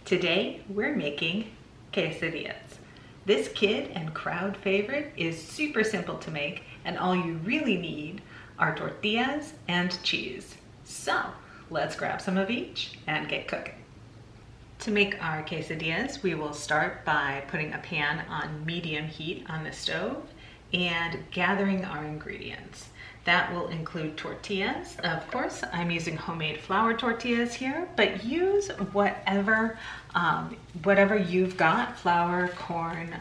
Today we're making quesadillas. This kid and crowd favorite is super simple to make, and all you really need are tortillas and cheese. So let's grab some of each and get cooking. To make our quesadillas, we will start by putting a pan on medium heat on the stove and gathering our ingredients. That will include tortillas. Of course, I'm using homemade flour tortillas here, but use whatever you've got, flour, corn,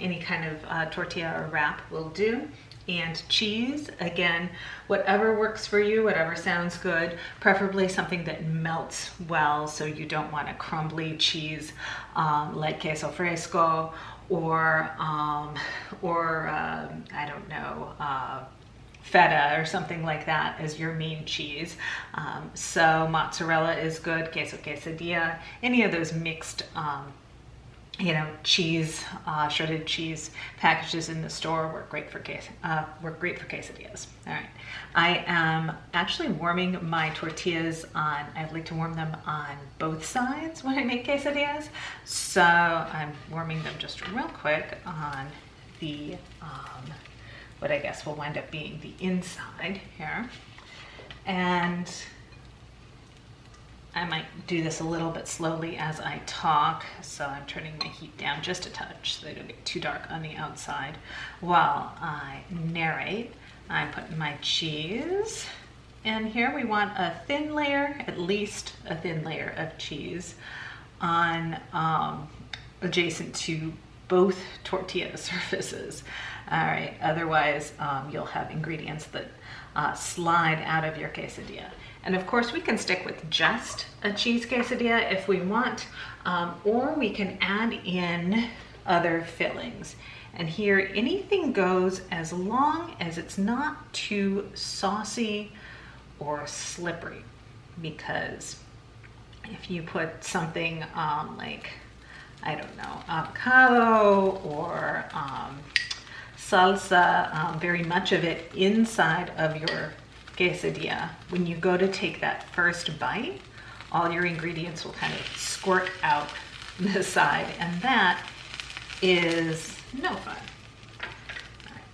any kind of tortilla or wrap will do. And cheese, again, whatever works for you, whatever sounds good, preferably something that melts well, so you don't want a crumbly cheese like queso fresco or I don't know, feta or something like that as your main cheese. So mozzarella is good, queso quesadilla, any of those mixed cheese, shredded cheese packages in the store work great for quesadillas. All right, I am actually warming my tortillas on, I like to warm them on both sides when I make quesadillas. So I'm warming them just real quick on the, what I guess will wind up being the inside here. And I might do this a little bit slowly as I talk, so I'm turning my heat down just a touch so they don't get too dark on the outside. While I narrate, I'm putting my cheese, and here we want a thin layer, at least a thin layer of cheese on adjacent to both tortilla surfaces. All right, otherwise you'll have ingredients that slide out of your quesadilla. And of course we can stick with just a cheese quesadilla if we want, or we can add in other fillings. And here anything goes as long as it's not too saucy or slippery, because if you put something like, I don't know, avocado or salsa, very much of it inside of your quesadilla, when you go to take that first bite, all your ingredients will kind of squirt out the side, and that is no fun. All right.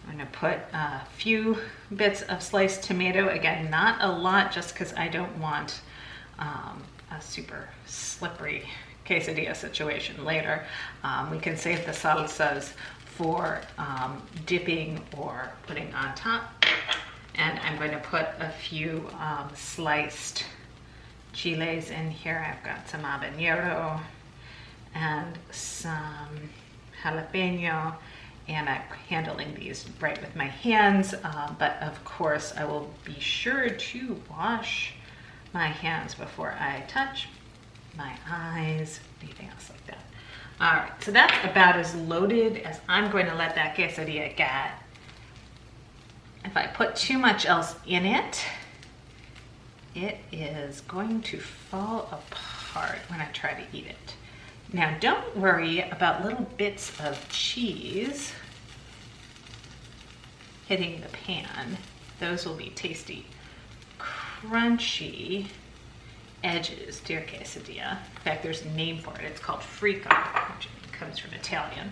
I'm going to put a few bits of sliced tomato, again, not a lot, just because I don't want a super slippery quesadilla situation later. We can save the salsas for dipping or putting on top. And I'm going to put a few sliced chiles in here. I've got some habanero and some jalapeno, and I'm handling these right with my hands, but of course I will be sure to wash my hands before I touch my eyes, anything else like that. All right, so that's about as loaded as I'm going to let that quesadilla get. If I put too much else in it, it is going to fall apart when I try to eat it. Now, don't worry about little bits of cheese hitting the pan. Those will be tasty, crunchy edges to your quesadilla. In fact, there's a name for it. It's called frico, which comes from Italian.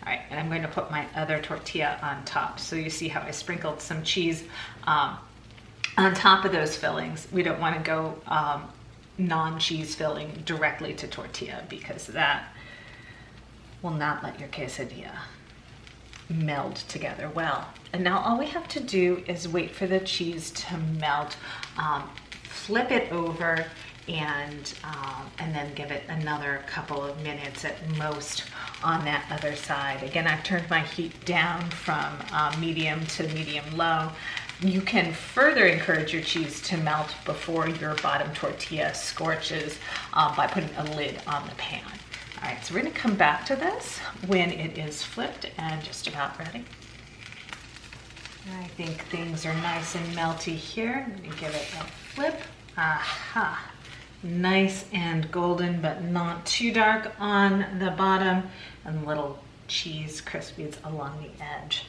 All right, and I'm going to put my other tortilla on top. So you see how I sprinkled some cheese on top of those fillings. We don't want to go non-cheese filling directly to tortilla, because that will not let your quesadilla meld together well. And now all we have to do is wait for the cheese to melt, flip it over, and then give it another couple of minutes at most on that other side. Again, I've turned my heat down from medium to medium-low. You can further encourage your cheese to melt before your bottom tortilla scorches by putting a lid on the pan. All right, so we're gonna come back to this when it is flipped and just about ready. I think things are nice and melty here. I'm gonna give it a flip. Aha. Nice and golden, but not too dark on the bottom, and little cheese crispies along the edge.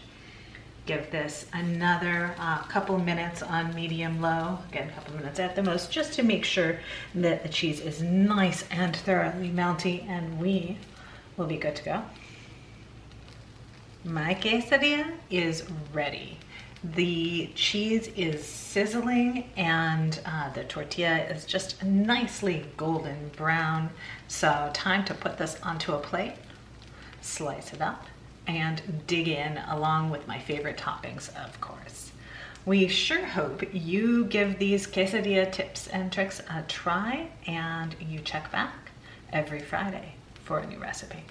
Give this another couple minutes on medium-low, again, a couple minutes at the most, just to make sure that the cheese is nice and thoroughly melty, and we will be good to go. My quesadilla is ready. The cheese is sizzling and the tortilla is just nicely golden brown. So time to put this onto a plate, slice it up, and dig in along with my favorite toppings, of course. We sure hope you give these quesadilla tips and tricks a try, and you check back every Friday for a new recipe.